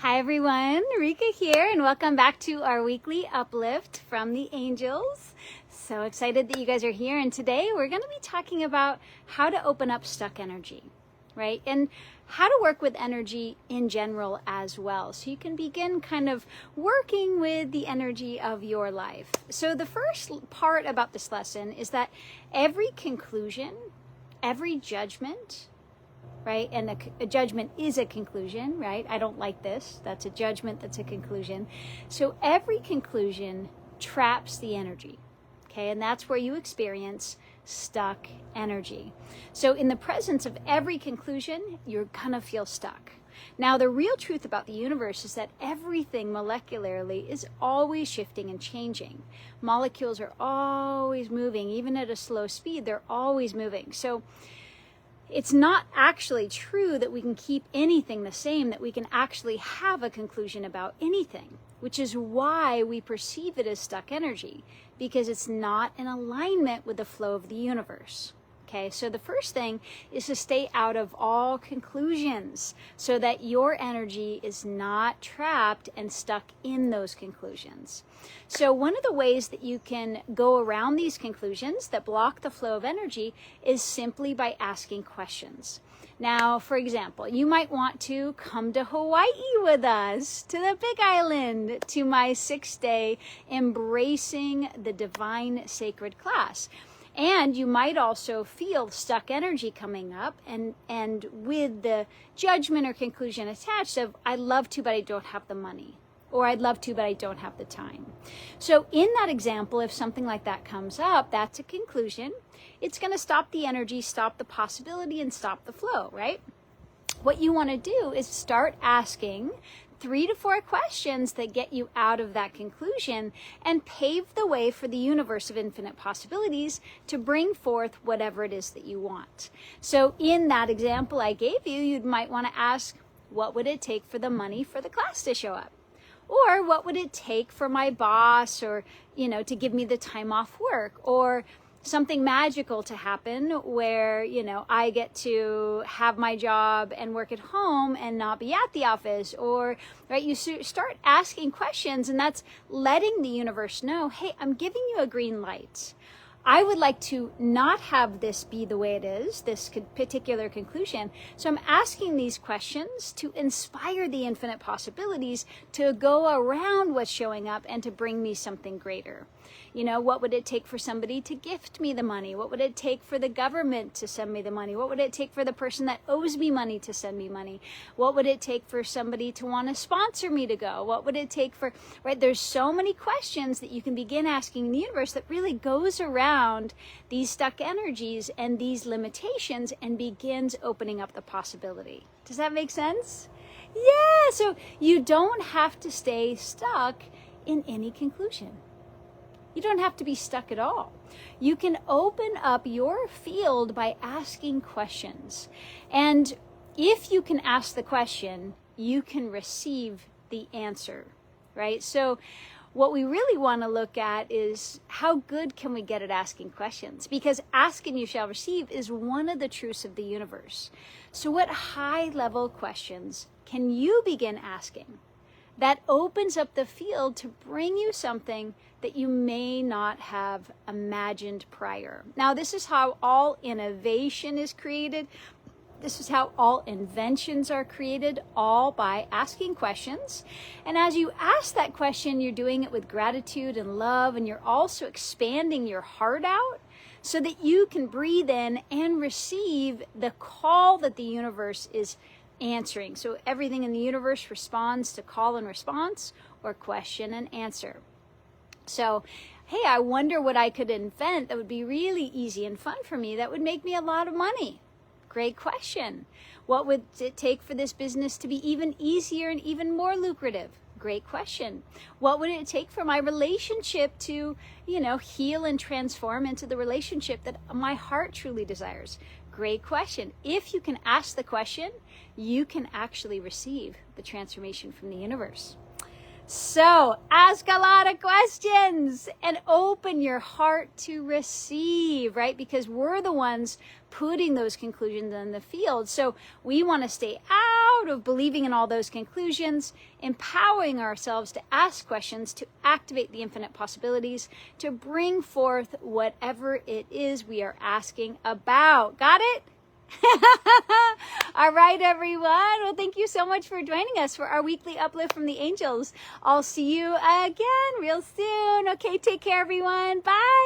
Hi everyone, Rikka here, and welcome back to our weekly uplift from the angels. So excited that you guys are here, and today we're going to be talking about how to open up stuck energy, right? And how to work with energy in general as well, so you can begin kind of working with the energy of your life. So the first part about this lesson is that every conclusion, every judgment, right? And a judgment is a conclusion, right? I don't like this. That's a judgment. That's a conclusion. So every conclusion traps the energy, okay? And that's where you experience stuck energy. So in the presence of every conclusion, you're gonna feel stuck. Now, the real truth about the universe is that everything molecularly is always shifting and changing. Molecules are always moving, even at a slow speed, they're always moving. So it's not actually true that we can keep anything the same, that we can actually have a conclusion about anything, which is why we perceive it as stuck energy, because it's not in alignment with the flow of the universe. Okay, so the first thing is to stay out of all conclusions so that your energy is not trapped and stuck in those conclusions. So one of the ways that you can go around these conclusions that block the flow of energy is simply by asking questions. Now, for example, you might want to come to Hawaii with us, to the Big Island, to my 6-day Embracing the Divine Sacred class. And you might also feel stuck energy coming up and with the judgment or conclusion attached of, I'd love to, but I don't have the money. Or I'd love to, but I don't have the time. So in that example, if something like that comes up, that's a conclusion. It's going to stop the energy, stop the possibility, and stop the flow, right? What you want to do is start asking 3 to 4 questions that get you out of that conclusion and pave the way for the universe of infinite possibilities to bring forth whatever it is that you want. So in that example I gave you, you might want to ask, what would it take for the money for the class to show up? Or what would it take for my boss or, to give me the time off work? Or something magical to happen where, I get to have my job and work at home and not be at the office. Or, right, you start asking questions, and that's letting the universe know, hey, I'm giving you a green light. I would like to not have this be the way it is, this particular conclusion. So I'm asking these questions to inspire the infinite possibilities to go around what's showing up and to bring me something greater. What would it take for somebody to gift me the money? What would it take for the government to send me the money? What would it take for the person that owes me money to send me money? What would it take for somebody to want to sponsor me to go? What would it take for, right? There's so many questions that you can begin asking the universe that really goes around these stuck energies and these limitations and begins opening up the possibility. Does that make sense? Yeah, so you don't have to stay stuck in any conclusion. You don't have to be stuck at all. You can open up your field by asking questions. And if you can ask the question, you can receive the answer, right? So what we really want to look at is how good can we get at asking questions? Because ask and you shall receive is one of the truths of the universe. So what high-level questions can you begin asking that opens up the field to bring you something that you may not have imagined prior? Now, this is how all innovation is created. This is how all inventions are created, all by asking questions. And as you ask that question, you're doing it with gratitude and love, and you're also expanding your heart out so that you can breathe in and receive the call that the universe is answering. So everything in the universe responds to call and response, or question and answer. So, hey, I wonder what I could invent that would be really easy and fun for me, that would make me a lot of money. Great question. What would it take for this business to be even easier and even more lucrative? Great question. What would it take for my relationship to, heal and transform into the relationship that my heart truly desires? Great question. If you can ask the question, you can actually receive the transformation from the universe. So ask a lot of questions and open your heart to receive, right? Because we're the ones putting those conclusions in the field. So we want to stay out out of believing in all those conclusions, empowering ourselves to ask questions, to activate the infinite possibilities, to bring forth whatever it is we are asking about. Got it? All right, everyone. Well, thank you so much for joining us for our weekly uplift from the angels. I'll see you again real soon. Okay, take care, everyone. Bye.